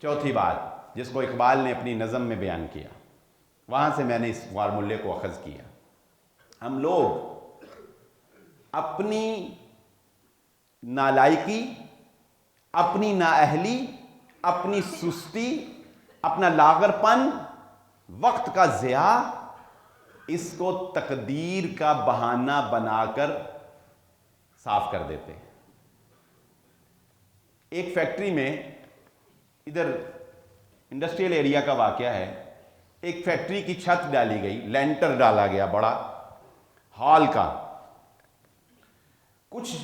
چوتھی بات جس کو اقبال نے اپنی نظم میں بیان کیا، وہاں سے میں نے اس فارمولے کو اخذ کیا. ہم لوگ اپنی نالائکی، اپنی نااہلی، اپنی سستی، اپنا لاغر پن، وقت کا ضیاع، اس کو تقدیر کا بہانہ بنا کر صاف کر دیتے ہیں. ایک فیکٹری میں، ادھر انڈسٹریل ایریا کا واقعہ ہے، ایک فیکٹری کی چھت ڈالی گئی، لینٹر ڈالا گیا بڑا ہال کا. کچھ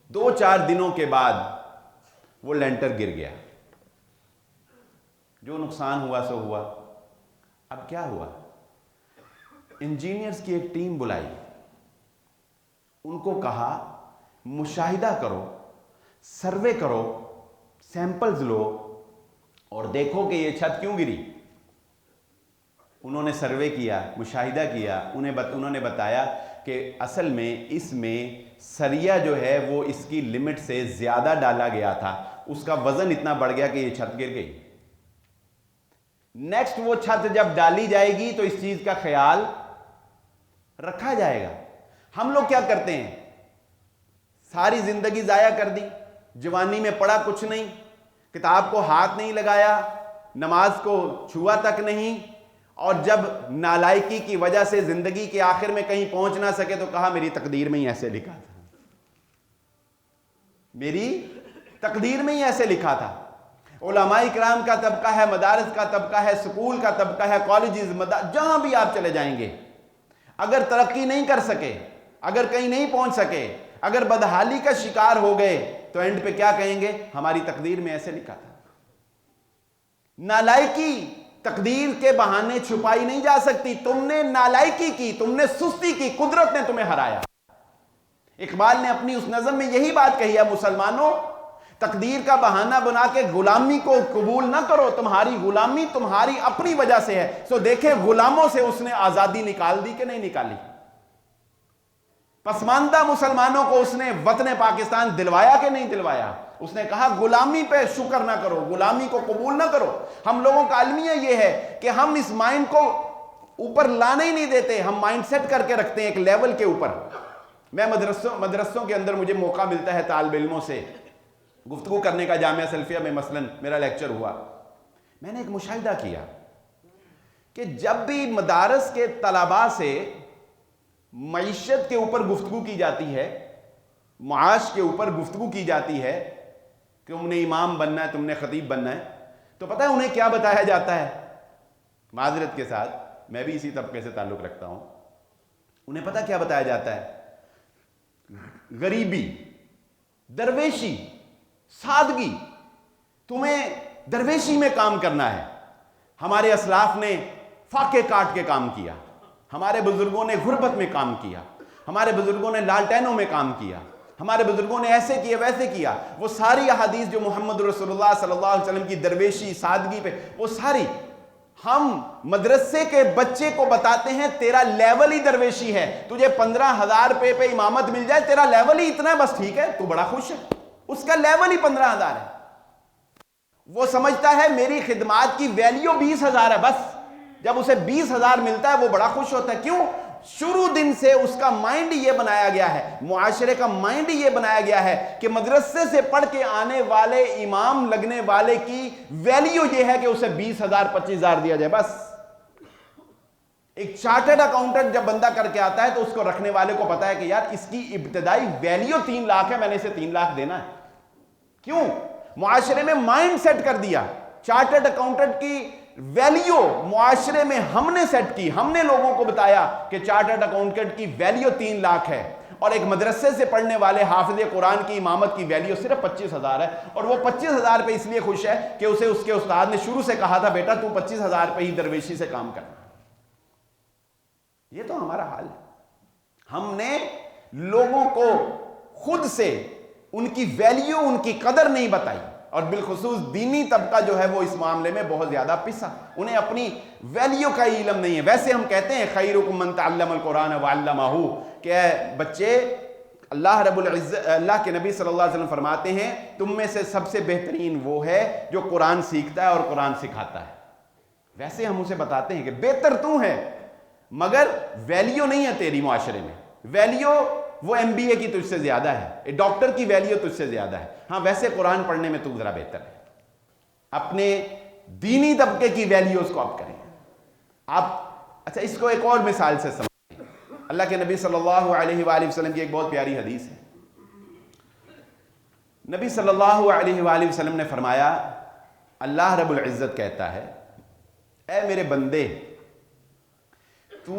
2-4 دنوں کے بعد وہ لینٹر گر گیا. جو نقصان ہوا سو ہوا. اب کیا ہوا؟ انجینئرز کی ایک ٹیم بلائی، ان کو کہا مشاہدہ کرو، سروے کرو، سیمپلز لو اور دیکھو کہ یہ چھت کیوں گری. انہوں نے سروے کیا، مشاہدہ کیا، انہوں نے بتایا کہ اصل میں اس میں سریا جو ہے وہ اس کی لمٹ سے زیادہ ڈالا گیا تھا، اس کا وزن اتنا بڑھ گیا کہ یہ چھت گر گئی. نیکسٹ وہ چھت جب ڈالی جائے گی تو اس چیز کا خیال رکھا جائے گا. ہم لوگ کیا کرتے ہیں؟ ساری زندگی ضائع کر دی، جوانی میں پڑھا کچھ نہیں، کتاب کو ہاتھ نہیں لگایا، نماز کو چھوا تک نہیں، اور جب نالائکی کی وجہ سے زندگی کے آخر میں کہیں پہنچ نہ سکے تو کہا میری تقدیر میں ہی ایسے لکھا تھا، میری تقدیر میں ہی ایسے لکھا تھا. علماء کرام کا طبقہ ہے، مدارس کا طبقہ ہے، سکول کا طبقہ ہے، کالجز، جہاں بھی آپ چلے جائیں گے، اگر ترقی نہیں کر سکے، اگر کہیں نہیں پہنچ سکے، اگر بدحالی کا شکار ہو گئے تو اینڈ پہ کیا کہیں گے؟ ہماری تقدیر میں ایسے لکھا تھا. نالائکی تقدیر کے بہانے چھپائی نہیں جا سکتی. تم نے نالائکی کی، تم نے سستی کی، قدرت نے تمہیں ہرایا. اقبال نے اپنی اس نظم میں یہی بات کہی ہے، مسلمانوں تقدیر کا بہانہ بنا کے غلامی کو قبول نہ کرو، تمہاری غلامی تمہاری اپنی وجہ سے ہے. سو دیکھیں غلاموں سے اس نے آزادی نکال دی کہ نہیں نکالی؟ پسماندہ مسلمانوں کو اس نے وطن پاکستان دلوایا کہ نہیں دلوایا؟ اس نے کہا غلامی پہ شکر نہ کرو، غلامی کو قبول نہ کرو. ہم لوگوں کا المیہ یہ ہے کہ ہم اس مائنڈ کو اوپر لانے ہی نہیں دیتے، ہم مائنڈ سیٹ کر کے رکھتے ہیں ایک لیول کے اوپر. میں مدرسوں کے اندر مجھے موقع ملتا ہے طالب علموں سے گفتگو کرنے کا. جامعہ سلفیہ میں مثلا میرا لیکچر ہوا، میں نے ایک مشاہدہ کیا کہ جب بھی مدارس کے طلباء سے معیشت کے اوپر گفتگو کی جاتی ہے، معاش کے اوپر گفتگو کی جاتی ہے کہ تم نے امام بننا ہے، تم نے خطیب بننا ہے، تو پتہ ہے انہیں کیا بتایا جاتا ہے؟ معذرت کے ساتھ میں بھی اسی طبقے سے تعلق رکھتا ہوں. انہیں پتہ کیا بتایا جاتا ہے؟ غریبی، درویشی، سادگی، تمہیں درویشی میں کام کرنا ہے. ہمارے اسلاف نے فاقے کاٹ کے کام کیا، ہمارے بزرگوں نے غربت میں کام کیا، ہمارے بزرگوں نے لالٹینوں میں کام کیا، ہمارے بزرگوں نے ایسے کیا ویسے کیا. وہ ساری احادیث جو محمد رسول اللہ صلی اللہ علیہ وسلم کی درویشی، سادگی پہ، وہ ساری ہم مدرسے کے بچے کو بتاتے ہیں تیرا لیول ہی درویشی ہے. تجھے 15,000 روپے پہ امامت مل جائے، تیرا لیول ہی اتنا ہے، بس ٹھیک ہے، تو بڑا خوش ہے. اس کا لیول ہی 15,000 ہے. وہ سمجھتا ہے میری خدمات کی ویلیو 20,000 ہے. بس جب اسے 20,000 ملتا ہے وہ بڑا خوش ہوتا ہے. کیوں؟ شروع دن سے اس کا مائنڈ یہ بنایا گیا ہے، معاشرے کا مائنڈ یہ بنایا گیا ہے کہ مدرسے سے پڑھ کے آنے والے امام لگنے والے کی ویلیو یہ ہے کہ اسے 20,000 25,000 دیا جائے. بس ایک چارٹرڈ اکاؤنٹنٹ جب بندہ کر کے آتا ہے تو اس کو رکھنے والے کو پتا ہے کہ یار اس کی ابتدائی ویلیو 3 لاکھ ہے، میں نے اسے 3 لاکھ دینا ہے. کیوں؟ معاشرے میں مائنڈ سیٹ کر دیا. چارٹرڈ اکاؤنٹنٹ کی ویلیو معاشرے میں ہم نے سیٹ کی، ہم نے لوگوں کو بتایا کہ چارٹرڈ اکاؤنٹنٹ کی ویلیو 3 لاکھ ہے، اور ایک مدرسے سے پڑھنے والے حافظ قرآن کی امامت کی ویلیو صرف 25,000 ہے. اور وہ 25,000 پہ اس لیے خوش ہے کہ اسے اس کے استاد نے شروع سے کہا تھا بیٹا تو 25,000 پہ ہی درویشی سے کام کرنا. یہ تو ہمارا حال ہے. ہم نے لوگوں کو خود سے ان کی ویلیو، ان کی قدر نہیں بتائی، اور بالخصوص دینی طبقہ جو ہے وہ اس معاملے میں بہت زیادہ پسا. انہیں اپنی ویلیو کا علم نہیں ہے. ویسے ہم کہتے ہیں خیرکم من تعلم القرآن وعلمہ، کہ بچے اللہ رب العزت، اللہ کے نبی صلی اللہ علیہ وسلم فرماتے ہیں تم میں سے سب سے بہترین وہ ہے جو قرآن سیکھتا ہے اور قرآن سکھاتا ہے۔ ویسے ہم اسے بتاتے ہیں کہ بہتر تو ہے، مگر ویلیو نہیں ہے تیری معاشرے میں۔ ویلیو وہ MBA کی تجھ سے زیادہ ہے، ڈاکٹر کی ویلیو تجھ سے زیادہ ہے، ہاں ویسے قرآن پڑھنے میں تو ذرا بہتر ہے۔ اپنے دینی طبقے کی ویلیوز کو آپ کریں آپ۔ اچھا، اس کو ایک اور مثال سے سمجھیں۔ اللہ کے نبی صلی اللہ علیہ وآلہ وسلم کی ایک بہت پیاری حدیث ہے۔ نبی صلی اللہ علیہ وآلہ وسلم نے فرمایا، اللہ رب العزت کہتا ہے اے میرے بندے، تو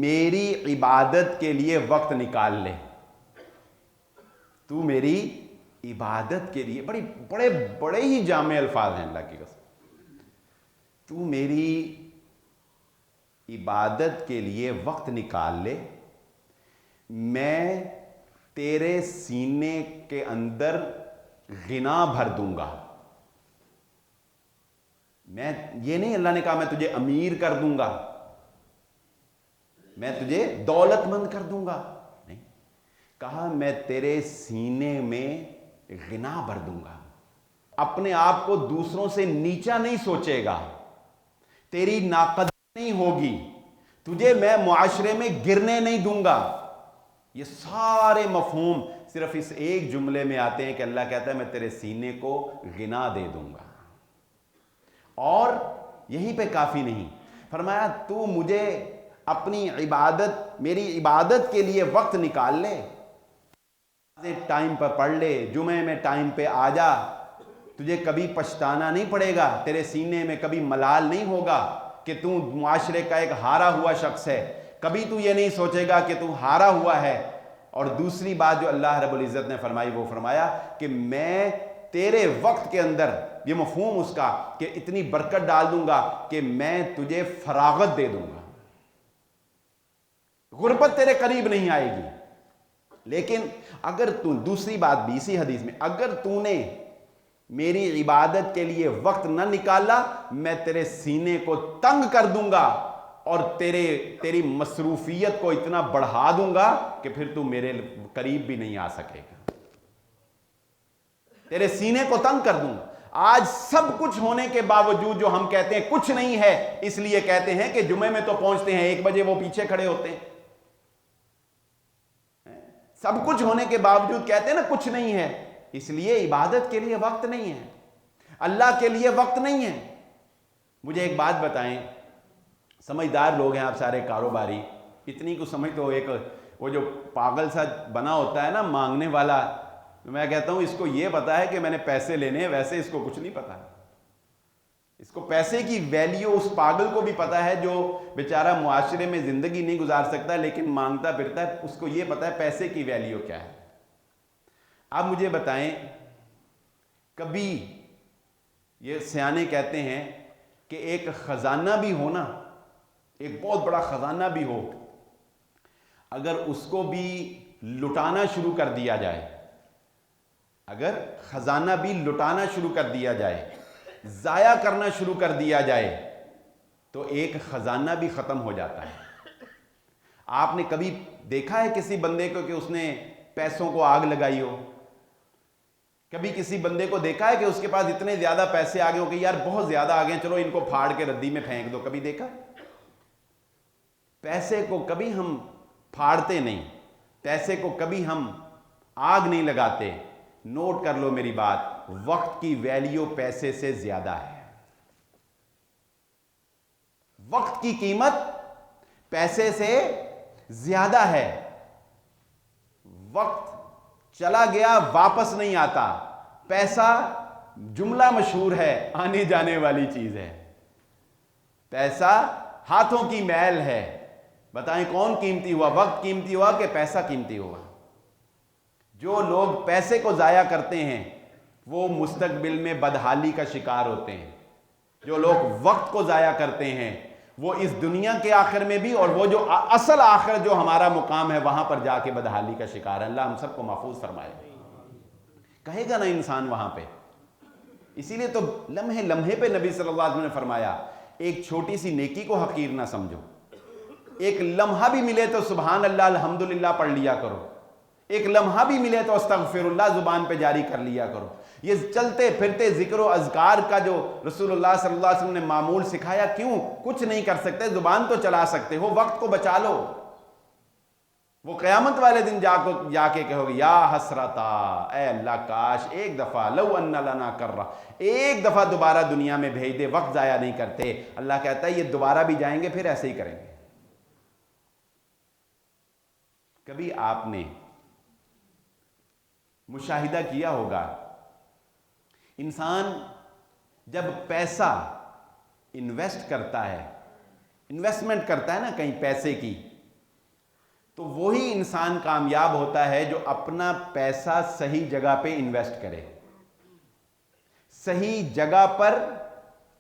میری عبادت کے لیے وقت نکال لے۔ تو میری عبادت کے لیے، بڑے ہی جامع الفاظ ہیں اللہ کی قسم، تو میری عبادت کے لیے وقت نکال لے، میں تیرے سینے کے اندر غنا بھر دوں گا۔ میں یہ نہیں، اللہ نے کہا میں تجھے امیر کر دوں گا، میں تجھے دولت مند کر دوں گا، نہیں، کہا میں تیرے سینے میں غنا بھر دوں گا۔ اپنے آپ کو دوسروں سے نیچا نہیں سوچے گا، تیری ناقدری نہیں ہوگی، تجھے میں معاشرے میں گرنے نہیں دوں گا۔ یہ سارے مفہوم صرف اس ایک جملے میں آتے ہیں کہ اللہ کہتا ہے میں تیرے سینے کو غنا دے دوں گا۔ اور یہیں پہ کافی نہیں، فرمایا تو مجھے اپنی عبادت، میری عبادت کے لیے وقت نکال لے، ٹائم پر پڑھ لے، جمعے میں ٹائم پہ آ جا، تجھے کبھی پچھتانا نہیں پڑے گا، تیرے سینے میں کبھی ملال نہیں ہوگا کہ تو معاشرے کا ایک ہارا ہوا شخص ہے، کبھی تو یہ نہیں سوچے گا کہ تو ہارا ہوا ہے۔ اور دوسری بات جو اللہ رب العزت نے فرمائی، وہ فرمایا کہ میں تیرے وقت کے اندر، یہ مفہوم اس کا کہ اتنی برکت ڈال دوں گا کہ میں تجھے فراغت دے دوں گا، غربت تیرے قریب نہیں آئے گی۔ لیکن اگر تو، دوسری بات بھی اسی حدیث میں، اگر تو نے میری عبادت کے لیے وقت نہ نکالا، میں تیرے سینے کو تنگ کر دوں گا اور تیری مصروفیت کو اتنا بڑھا دوں گا کہ پھر تو میرے قریب بھی نہیں آ سکے گا، تیرے سینے کو تنگ کر دوں گا۔ آج سب کچھ ہونے کے باوجود جو ہم کہتے ہیں کچھ نہیں ہے، اس لیے کہتے ہیں کہ جمعے میں تو پہنچتے ہیں 1 بجے، وہ پیچھے کھڑے ہوتے ہیں۔ سب کچھ ہونے کے باوجود کہتے ہیں نا کچھ نہیں ہے، اس لیے عبادت کے لیے وقت نہیں ہے، اللہ کے لیے وقت نہیں ہے۔ مجھے ایک بات بتائیں، سمجھدار لوگ ہیں آپ سارے، کاروباری، اتنی کو سمجھ تو، ایک وہ جو پاگل سا بنا ہوتا ہے نا مانگنے والا، میں کہتا ہوں اس کو یہ پتا ہے کہ میں نے پیسے لینے ہیں، ویسے اس کو کچھ نہیں پتا۔ اس کو پیسے کی ویلیو اس پاگل کو بھی پتا ہے جو بیچارہ معاشرے میں زندگی نہیں گزار سکتا لیکن مانگتا پھرتا ہے، اس کو یہ پتا ہے پیسے کی ویلیو کیا ہے۔ آپ مجھے بتائیں، کبھی یہ سیانے کہتے ہیں کہ ایک خزانہ بھی ہو نا، ایک بہت بڑا خزانہ بھی ہو، اگر اس کو بھی لٹانا شروع کر دیا جائے، اگر خزانہ بھی لٹانا شروع کر دیا جائے، ضائع کرنا شروع کر دیا جائے، تو ایک خزانہ بھی ختم ہو جاتا ہے۔ آپ نے کبھی دیکھا ہے کسی بندے کو کہ اس نے پیسوں کو آگ لگائی ہو؟ کبھی کسی بندے کو دیکھا ہے کہ اس کے پاس اتنے زیادہ پیسے آگے ہو کہ یار بہت زیادہ آگے ہیں، چلو ان کو پھاڑ کے ردی میں پھینک دو؟ کبھی دیکھا؟ پیسے کو کبھی ہم پھاڑتے نہیں، پیسے کو کبھی ہم آگ نہیں لگاتے۔ نوٹ کر لو میری بات، وقت کی ویلیو پیسے سے زیادہ ہے، وقت کی قیمت پیسے سے زیادہ ہے۔ وقت چلا گیا واپس نہیں آتا، پیسہ جملہ مشہور ہے، آنے جانے والی چیز ہے۔ پیسہ ہاتھوں کی میل ہے، بتائیں کون قیمتی ہوا؟ وقت قیمتی ہوا کہ پیسہ قیمتی ہوا؟ جو لوگ پیسے کو ضائع کرتے ہیں وہ مستقبل میں بدحالی کا شکار ہوتے ہیں، جو لوگ وقت کو ضائع کرتے ہیں وہ اس دنیا کے آخر میں بھی، اور وہ جو اصل آخر جو ہمارا مقام ہے وہاں پر جا کے بدحالی کا شکار ہے۔ اللہ ہم سب کو محفوظ فرمائے۔ کہے گا نا انسان وہاں پہ، اسی لیے تو لمحے لمحے پہ نبی صلی اللہ علیہ وسلم نے فرمایا ایک چھوٹی سی نیکی کو حقیر نہ سمجھو، ایک لمحہ بھی ملے تو سبحان اللہ الحمدللہ پڑھ لیا کرو، ایک لمحہ بھی ملے تو استغفراللہ زبان پہ جاری کر لیا کرو. یہ چلتے پھرتے ذکر و اذکار کا جو رسول اللہ صلی اللہ علیہ وسلم نے معمول سکھایا, کیوں کچھ نہیں کر سکتے, زبان تو چلا سکتے ہو, وقت کو بچا لو. وہ قیامت والے دن جا کے کہو گے یا حسرتا, اے اللہ کاش ایک دفعہ, لو ان لنا کرہ, ایک دفعہ دوبارہ دنیا میں بھیج دے, وقت ضائع نہیں کرتے. اللہ کہتا ہے یہ دوبارہ بھی جائیں گے پھر ایسے ہی کریں گے. کبھی آپ نے مشاہدہ کیا ہوگا, انسان جب پیسہ انویسٹ کرتا ہے, انویسٹمنٹ کرتا ہے نا کہیں پیسے کی, تو وہی انسان کامیاب ہوتا ہے جو اپنا پیسہ صحیح جگہ پہ انویسٹ کرے, صحیح جگہ پر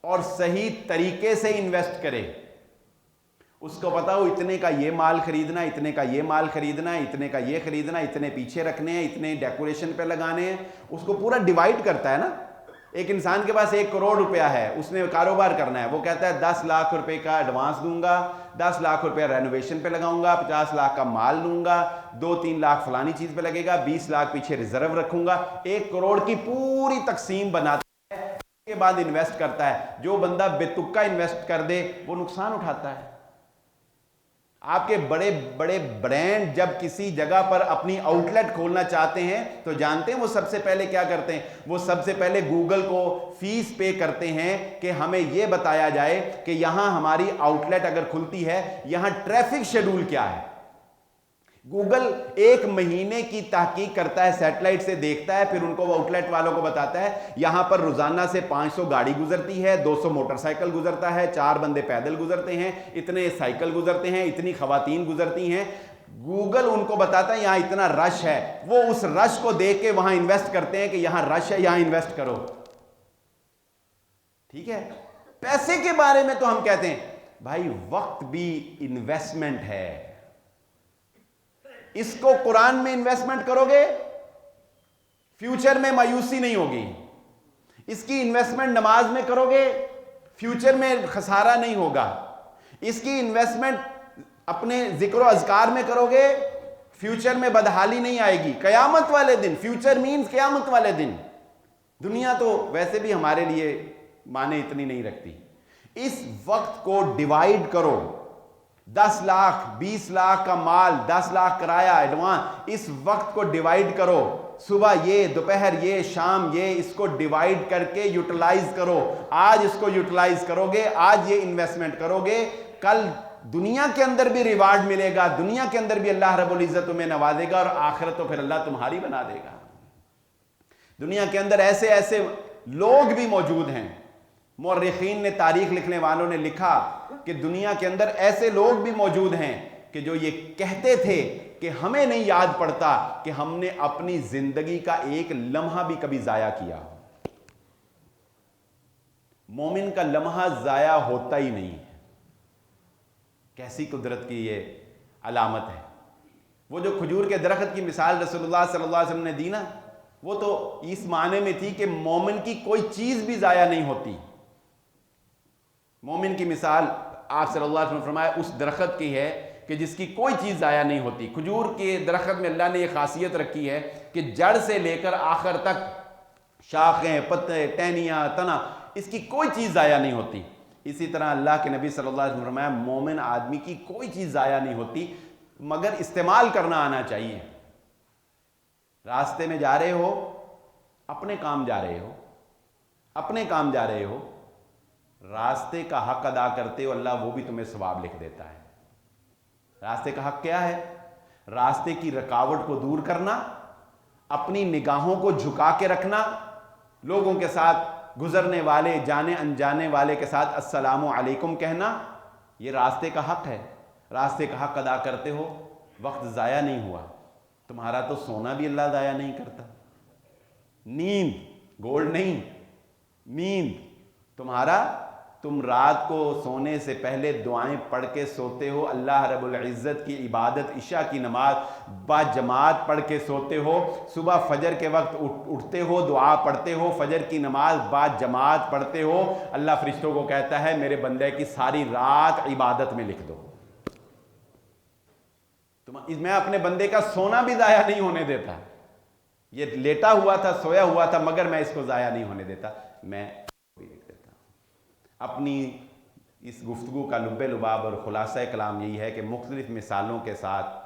اور صحیح طریقے سے انویسٹ کرے. اس کو پتا ہو اتنے کا یہ مال خریدنا, اتنے کا یہ مال خریدنا, اتنے کا یہ خریدنا, اتنے پیچھے رکھنے ہیں, اتنے ڈیکوریشن پہ لگانے ہیں. اس کو پورا ڈیوائیڈ کرتا ہے نا. ایک انسان کے پاس 1 کروڑ روپیہ ہے, اس نے کاروبار کرنا ہے, وہ کہتا ہے 10 لاکھ روپے کا ایڈوانس دوں گا, 10 لاکھ روپے رینوویشن پہ لگاؤں گا, 50 لاکھ کا مال لوں گا, 2-3 لاکھ فلانی چیز پہ لگے گا, 20 لاکھ پیچھے ریزرو رکھوں گا. 1 کروڑ کی پوری تقسیم بناتا ہے, اس کے بعد انویسٹ کرتا ہے. جو بندہ بے تکا انویسٹ کر دے وہ نقصان اٹھاتا ہے. آپ کے بڑے بڑے برانڈ جب کسی جگہ پر اپنی آؤٹ لیٹ کھولنا چاہتے ہیں تو جانتے ہیں وہ سب سے پہلے کیا کرتے ہیں؟ وہ سب سے پہلے گوگل کو فیس پے کرتے ہیں کہ ہمیں یہ بتایا جائے کہ یہاں ہماری آؤٹ لیٹ اگر کھلتی ہے یہاں ٹریفک شیڈول کیا ہے. گوگل 1 مہینے کی تحقیق کرتا ہے, سیٹلائٹ سے دیکھتا ہے, پھر ان کو وہ آؤٹ لیٹ والوں کو بتاتا ہے یہاں پر روزانہ سے 500 گاڑی گزرتی ہے, 200 موٹر سائیکل گزرتا ہے, 4 بندے پیدل گزرتے ہیں, اتنے سائیکل گزرتے ہیں, اتنی خواتین گزرتی ہیں. گوگل ان کو بتاتا ہے یہاں اتنا رش ہے, وہ اس رش کو دیکھ کے وہاں انویسٹ کرتے ہیں کہ یہاں رش ہے, یہاں انویسٹ کرو. ٹھیک ہے. پیسے کے بارے میں تو ہم کہتے ہیں بھائی وقت بھی انویسٹمنٹ ہے. اس کو قرآن میں انویسٹمنٹ کرو گے فیوچر میں مایوسی نہیں ہوگی. اس کی انویسٹمنٹ نماز میں کرو گے فیوچر میں خسارہ نہیں ہوگا. اس کی انویسٹمنٹ اپنے ذکر و اذکار میں کرو گے فیوچر میں بدحالی نہیں آئے گی. قیامت والے دن, فیوچر مینز قیامت والے دن. دنیا تو ویسے بھی ہمارے لیے معنی اتنی نہیں رکھتی. اس وقت کو ڈیوائیڈ کرو. 10 لاکھ 20 لاکھ کا مال, 10 لاکھ کرایہ ایڈوانس, اس وقت کو ڈیوائیڈ کرو. صبح یہ, دوپہر یہ, شام یہ, اس کو ڈیوائیڈ کر کے یوٹیلائز کرو. آج اس کو یوٹیلائز کرو گے, آج یہ انویسٹمنٹ کرو گے, کل دنیا کے اندر بھی ریوارڈ ملے گا, دنیا کے اندر بھی اللہ رب العزت تمہیں نوازے گا, اور آخرت تو پھر اللہ تمہاری بنا دے گا. دنیا کے اندر ایسے ایسے لوگ بھی موجود ہیں. مورخین نے, تاریخ لکھنے والوں نے لکھا کہ دنیا کے اندر ایسے لوگ بھی موجود ہیں کہ جو یہ کہتے تھے کہ ہمیں نہیں یاد پڑتا کہ ہم نے اپنی زندگی کا ایک لمحہ بھی کبھی ضائع کیا. مومن کا لمحہ ضائع ہوتا ہی نہیں. کیسی قدرت کی یہ علامت ہے. وہ جو کھجور کے درخت کی مثال رسول اللہ صلی اللہ علیہ وسلم نے دی نا, وہ تو اس معنی میں تھی کہ مومن کی کوئی چیز بھی ضائع نہیں ہوتی. مومن کی مثال آپ صلی اللہ علیہ وسلم نے فرمایا اس درخت کی ہے کہ جس کی کوئی چیز ضائع نہیں ہوتی. کھجور کے درخت میں اللہ نے یہ خاصیت رکھی ہے کہ جڑ سے لے کر آخر تک شاخیں, پتے, ٹہنیاں, تنا, اس کی کوئی چیز ضائع نہیں ہوتی. اسی طرح اللہ کے نبی صلی اللہ علیہ وسلم نے فرمایا مومن آدمی کی کوئی چیز ضائع نہیں ہوتی مگر استعمال کرنا آنا چاہیے. راستے میں جا رہے ہو, اپنے کام جا رہے ہو, اپنے کام جا رہے ہو, راستے کا حق ادا کرتے ہو, اللہ وہ بھی تمہیں ثواب لکھ دیتا ہے. راستے کا حق کیا ہے؟ راستے کی رکاوٹ کو دور کرنا, اپنی نگاہوں کو جھکا کے رکھنا, لوگوں کے ساتھ گزرنے والے, جانے انجانے والے کے ساتھ السلام علیکم کہنا, یہ راستے کا حق ہے. راستے کا حق ادا کرتے ہو, وقت ضائع نہیں ہوا. تمہارا تو سونا بھی اللہ ضائع نہیں کرتا. نیند, گولڈ نہیں, نیند تمہارا, تم رات کو سونے سے پہلے دعائیں پڑھ کے سوتے ہو, اللہ رب العزت کی عبادت عشاء کی نماز با جماعت پڑھ کے سوتے ہو, صبح فجر کے وقت اٹھتے ہو, دعا پڑھتے ہو, فجر کی نماز با جماعت پڑھتے ہو, اللہ فرشتوں کو کہتا ہے میرے بندے کی ساری رات عبادت میں لکھ دو. میں اپنے بندے کا سونا بھی ضائع نہیں ہونے دیتا. یہ لیٹا ہوا تھا، سویا ہوا تھا، مگر میں اس کو ضائع نہیں ہونے دیتا، میں بھی لکھ دیتا ہوں. اپنی اس گفتگو کا لب لباب اور خلاصہ کلام یہی ہے کہ مختلف مثالوں کے ساتھ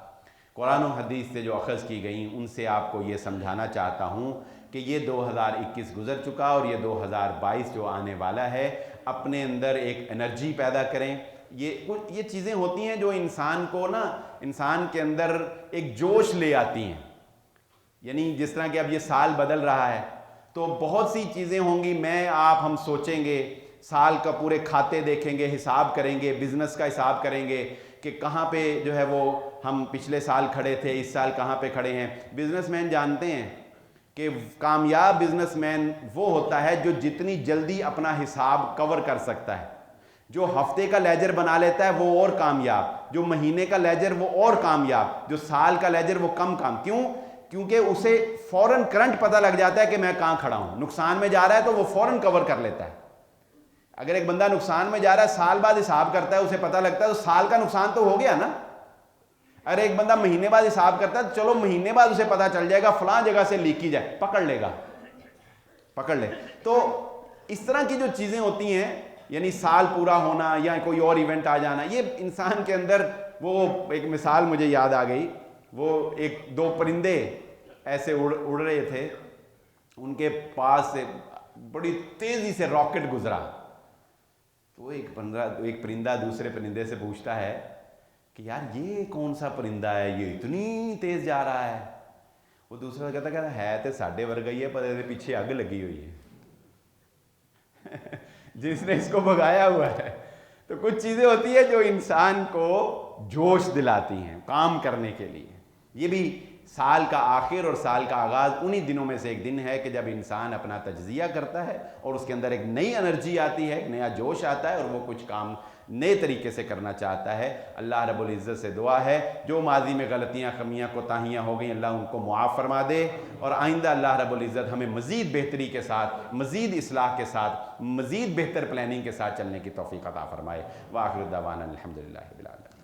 قرآن و حدیث سے جو اخذ کی گئیں ان سے آپ کو یہ سمجھانا چاہتا ہوں کہ یہ 2021 گزر چکا اور یہ 2022 جو آنے والا ہے، اپنے اندر ایک انرجی پیدا کریں. یہ چیزیں ہوتی ہیں جو انسان کے اندر ایک جوش لے آتی ہیں. یعنی جس طرح کہ اب یہ سال بدل رہا ہے تو بہت سی چیزیں ہوں گی، ہم سوچیں گے، سال کا پورے کھاتے دیکھیں گے، حساب کریں گے، بزنس کا حساب کریں گے کہ کہاں پہ جو ہے وہ ہم پچھلے سال کھڑے تھے، اس سال کہاں پہ کھڑے ہیں. بزنس مین جانتے ہیں کہ کامیاب بزنس مین وہ ہوتا ہے جو جتنی جلدی اپنا حساب کور کر سکتا ہے. جو ہفتے کا لیجر بنا لیتا ہے وہ اور کامیاب، جو مہینے کا لیجر وہ اور کامیاب، جو سال کا لیجر وہ کم کیونکہ اسے فوراً کرنٹ پتہ لگ جاتا ہے کہ میں کہاں کھڑا ہوں. نقصان میں جا رہا ہے تو وہ فوراً کور کر لیتا ہے. اگر ایک بندہ نقصان میں جا رہا ہے، سال بعد حساب کرتا ہے، اسے پتہ لگتا ہے تو سال کا نقصان تو ہو گیا نا. اگر ایک بندہ مہینے بعد حساب کرتا ہے تو چلو مہینے بعد اسے پتہ چل جائے گا فلاں جگہ سے لیکیج ہے، پکڑ لے. تو اس طرح کی جو چیزیں ہوتی ہیں، یعنی سال پورا ہونا یا کوئی اور ایونٹ آ جانا، یہ انسان کے اندر وہ ایک مثال مجھے یاد آ گئی. وہ دو پرندے ایسے اڑ رہے تھے، ان کے پاس سے بڑی تیزی سے راکٹ گزرا. تو ایک پرندہ دوسرے پرندے سے پوچھتا ہے کہ یار یہ کون سا پرندہ ہے، یہ اتنی تیز جا رہا ہے. وہ دوسرا کہتا ہے تو ساڈے ورگا ہی ہے، پر یہ پیچھے اگ لگی ہوئی ہے جس نے اس کو بھگایا ہوا ہے. تو کچھ چیزیں ہوتی ہیں جو انسان کو جوش دلاتی ہیں کام کرنے کے لیے. یہ بھی سال کا آخر اور سال کا آغاز انہی دنوں میں سے ایک دن ہے کہ جب انسان اپنا تجزیہ کرتا ہے اور اس کے اندر ایک نئی انرجی آتی ہے، ایک نیا جوش آتا ہے اور وہ کچھ کام نئے طریقے سے کرنا چاہتا ہے. اللہ رب العزت سے دعا ہے جو ماضی میں غلطیاں، کمیاں، کوتاہیاں ہو گئیں، اللہ ان کو معاف فرما دے، اور آئندہ اللہ رب العزت ہمیں مزید بہتری کے ساتھ، مزید اصلاح کے ساتھ، مزید بہتر پلاننگ کے ساتھ چلنے کی توفیق عطا فرمائے. وآخر دعوانا الحمدللہ رب العالمین.